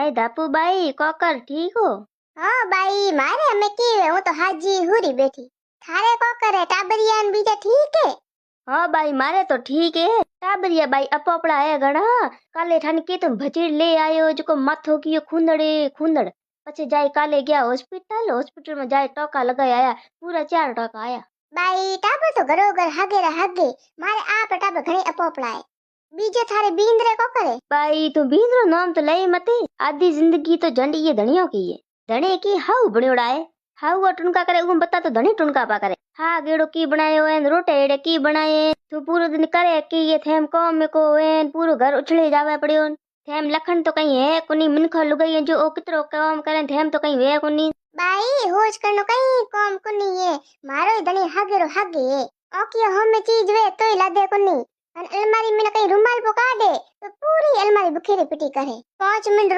By Dhapu by Kokar ठीक हो? हाँ बाई मारे हमें की हूँ तो हाजी हुरी बैठी थारे कोकर है टाबरिया न बीजा ठीक है। हाँ बाई मारे तो ठीक है टाबरिया बाई अपोपड़ा है घणा काले ठाने की तुम भजीड़ ले आयो जो माथो की खूंदड़े खूंदड़ पछे जाए काले गया हॉस्पिटल में जाए टोका लगाई आया पूरा 4 टोका आया। बाई टाबर तो घरो घर हागे रे हागे मारे आप टाबर घणी अपोपड़ा है बीजे थारे बींद्रे कोकर है। बाई तू बींद्रो नाम तो लई मते आधी जिंदगी तो झंड ये धणियों की है धणे की हाउ बणियोड़ा है हाउ वो टुनका करे उन बता तो धणी टुनका पा करे हाँ गेड़ो की बनायो है रोटे एड़े की बनाए तू पूरो दिन करे की ये थेम कौम में को है पूरो घर उछले जावे पड़ियो थेम लखन तो कहीं है कोनी मिनखा लुगाई जो ओ कितरो काम करे थेम तो कहीं वे कोनी। बाई होश करनो कहीं कौम कोनी है मारो धणी हागे रो हागे ओकी हम चीज वे तोय लादे कोनी अन अलमारी में कहीं रुमाल पका दे तो पूरी अलमारी बुखेरी पिटी करे 5 मिनट